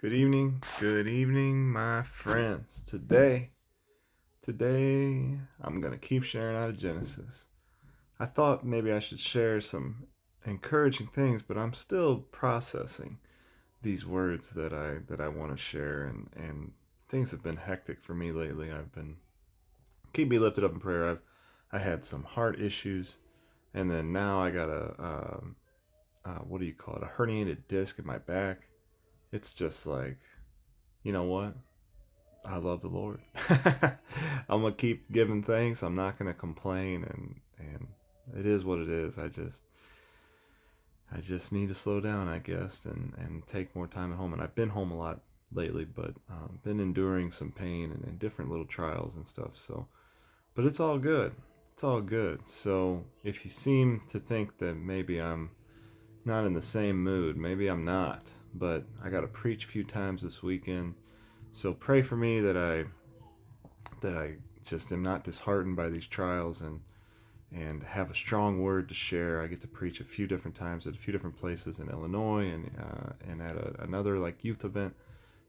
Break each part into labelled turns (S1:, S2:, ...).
S1: Good evening, my friends. Today I'm gonna keep sharing out of Genesis. I thought maybe I should share some encouraging things, but I'm still processing these words that I want to share, and things have been hectic for me lately. I've been keep me lifted up in prayer. I had some heart issues, and then now I got a what do you call it? A herniated disc in my back. It's just like, you know what? I love the Lord. I'm gonna keep giving thanks. I'm not gonna complain, and it is what it is. I just need to slow down, I guess, and take more time at home. And I've been home a lot lately, but been enduring some pain and different little trials and stuff. So, but it's all good. It's all good. So if you seem to think that maybe I'm not in the same mood, maybe I'm not. But I got to preach a few times this weekend. So pray for me that I just am not disheartened by these trials and have a strong word to share. I get to preach a few different times at a few different places in Illinois and at another like youth event.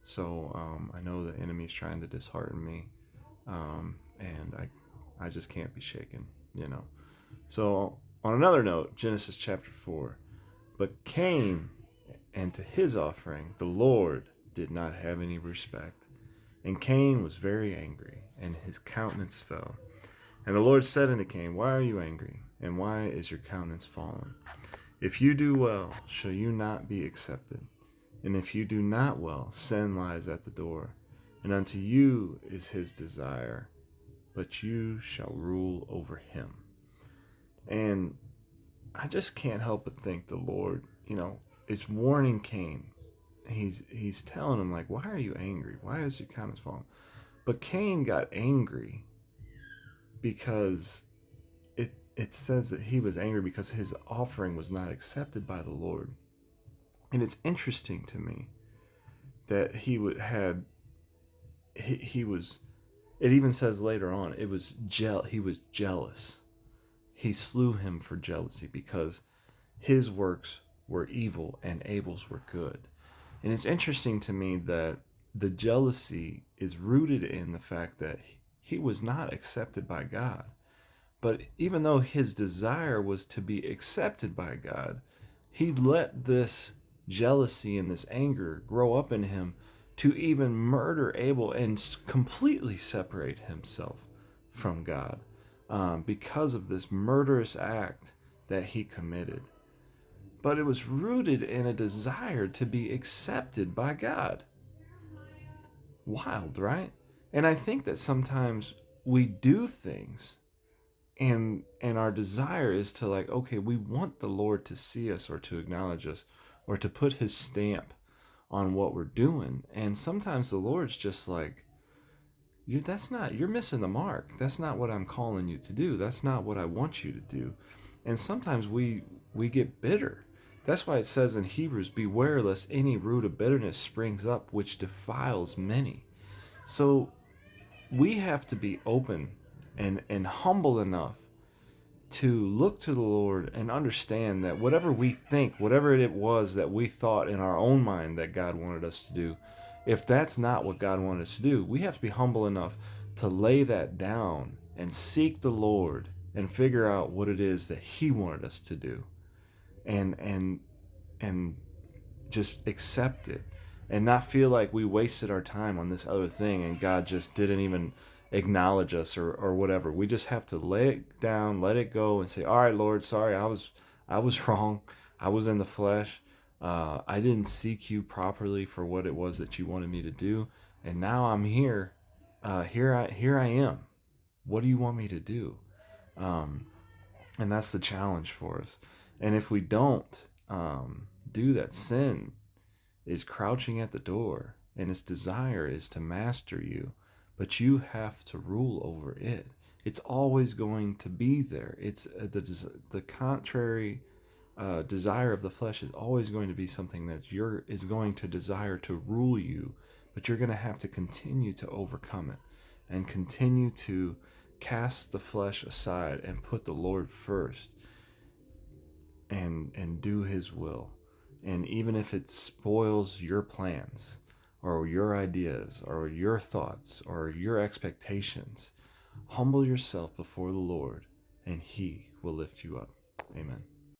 S1: So I know the enemy's trying to dishearten me, and I just can't be shaken, you know. So on another note, Genesis chapter 4. But Cain and to his offering the Lord did not have any respect. And Cain was very angry, and his countenance fell. And the Lord said unto Cain, Why are you angry? And why is your countenance fallen? If you do well, shall you not be accepted? And if you do not well, sin lies at the door. And unto you is his desire, but you shall rule over him. And I just can't help but think the Lord, is warning Cain. He's telling him, like, why are you angry? Why is your countenance fallen? But Cain got angry because it says that he was angry because his offering was not accepted by the Lord. And it's interesting to me that he was. It even says later on he was jealous. He slew him for jealousy because his works were evil and Abel's were good. And it's interesting to me that the jealousy is rooted in the fact that he was not accepted by God. But even though his desire was to be accepted by God, he let this jealousy and this anger grow up in him to even murder Abel and completely separate himself from God because of this murderous act that he committed. But it was rooted in a desire to be accepted by God. Wild, right? And I think that sometimes we do things and our desire is to, like, okay, we want the Lord to see us or to acknowledge us or to put his stamp on what we're doing. And sometimes the Lord's just like, you're missing the mark. That's not what I'm calling you to do. That's not what I want you to do. And sometimes we get bitter. That's why it says in Hebrews, beware lest any root of bitterness springs up which defiles many. So we have to be open and humble enough to look to the Lord and understand that whatever we think, whatever it was that we thought in our own mind that God wanted us to do, if that's not what God wanted us to do, we have to be humble enough to lay that down and seek the Lord and figure out what it is that he wanted us to do, and just accept it and not feel like we wasted our time on this other thing and God just didn't even acknowledge us or whatever. We just have to lay it down, let it go, and say, all right, Lord, sorry, I was wrong. I was in the flesh. I didn't seek you properly for what it was that you wanted me to do, and now I'm here. Here I am. What do you want me to do? Um, and that's the challenge for us. And if we don't do that, sin is crouching at the door, and its desire is to master you, but you have to rule over it. It's always going to be there. It's the contrary desire of the flesh is always going to be something that is going to desire to rule you, but you're going to have to continue to overcome it and continue to cast the flesh aside and put the Lord first and do his will. And even if it spoils your plans, or your ideas or your thoughts or your expectations. Humble yourself before the Lord, and He will lift you up. Amen.